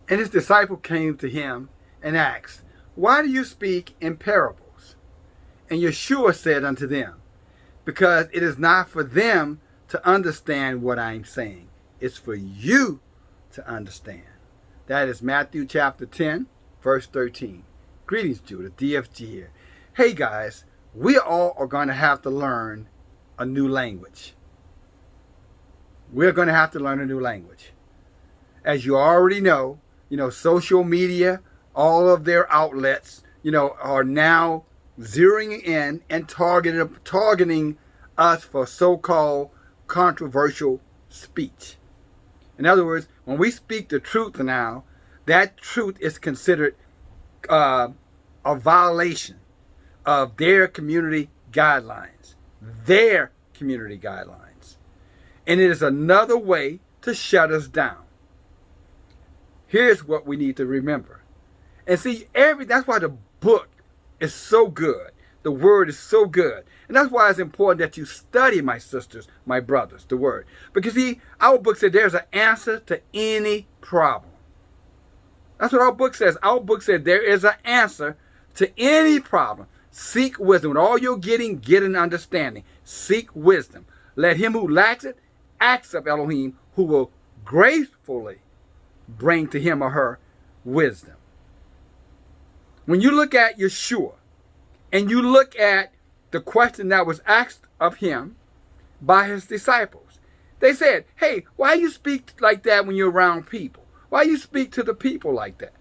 And his disciple came to him and asked, Why do you speak in parables? And Yeshua said unto them, Because it is not for them to understand what I am saying. It's for you to understand. That is Matthew chapter 10, verse 13. Greetings, Judah, DFG here. Hey guys, we all are going to have to learn a new language. We're going to have to learn a new language. As you already know, social media, all of their outlets, are now zeroing in and targeting us for so-called controversial speech. In other words, when we speak the truth now, that truth is considered a violation of their community guidelines. Their community guidelines. And it is another way to shut us down. Here's what we need to remember. And see, that's why the book is so good. The word is so good. And that's why it's important that you study, my sisters, my brothers, the word. Because see, our book said there's an answer to any problem. That's what our book says. Our book said there is an answer to any problem. Seek wisdom. With all you're getting, get an understanding. Seek wisdom. Let him who lacks it ask of Elohim, who will gracefully bring to him or her wisdom. When you look at Yeshua and you look at the question that was asked of him by his disciples, they said, hey, why you speak like that when you're around people? Why you speak to the people like that?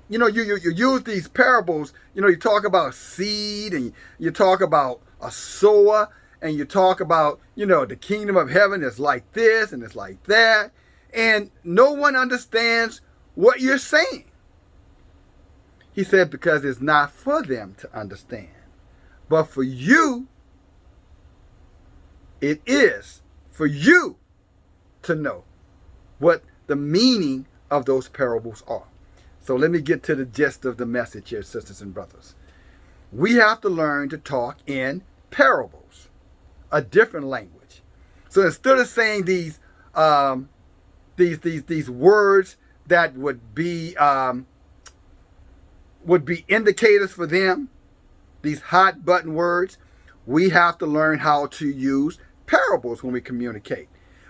You use these parables, you talk about seed and you talk about a sower and you talk about, the kingdom of heaven is like this and it's like that. And no one understands what you're saying. He said, because it's not for them to understand. But for you, it is for you to know what the meaning of those parables are. So let me get to the gist of the message here, sisters and brothers. We have to learn to talk in parables, a different language. So instead of saying these words that would be indicators for them, these hot button words, we have to learn how to use parables when we communicate.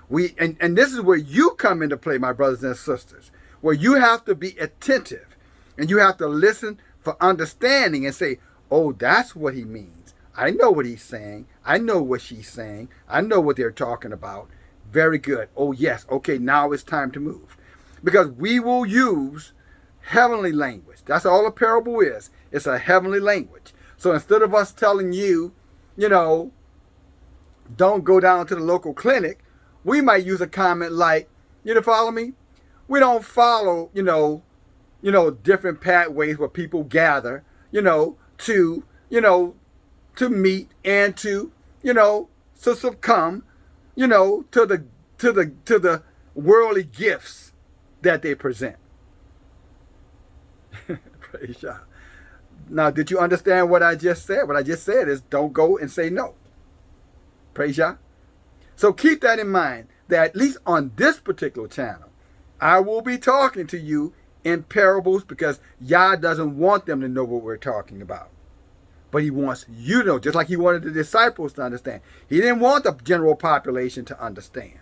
And this is where you come into play, my brothers and sisters, where you have to be attentive and you have to listen for understanding and say, oh, that's what he means. I know what he's saying. I know what she's saying. I know what they're talking about. Very good. Oh, yes. Okay, now it's time to move. Because we will use heavenly language. That's all a parable is. It's a heavenly language. So instead of us telling you, don't go down to the local clinic, we might use a comment like, follow me? We don't follow, different pathways where people gather, to meet and to succumb, to the worldly gifts that they present. Praise God. Now, did you understand what I just said? What I just said is don't go and say no. Praise God. So keep that in mind, that at least on this particular channel, I will be talking to you in parables because Yah doesn't want them to know what we're talking about. But he wants you to know, just like he wanted the disciples to understand. He didn't want the general population to understand.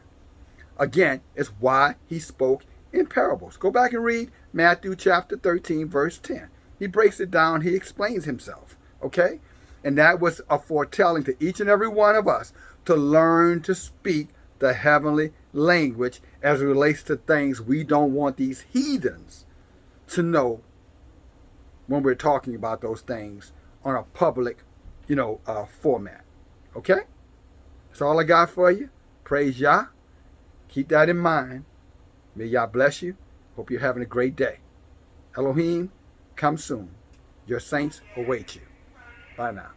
Again, it's why he spoke in parables. Go back and read Matthew chapter 13, verse 10. He breaks it down. He explains himself. Okay? And that was a foretelling to each and every one of us to learn to speak the heavenly language as it relates to things we don't want these heathens to know when we're talking about those things on a public, format. Okay? That's all I got for you. Praise Yah. Keep that in mind. May Yah bless you. Hope you're having a great day. Elohim, come soon. Your saints await you. Bye now.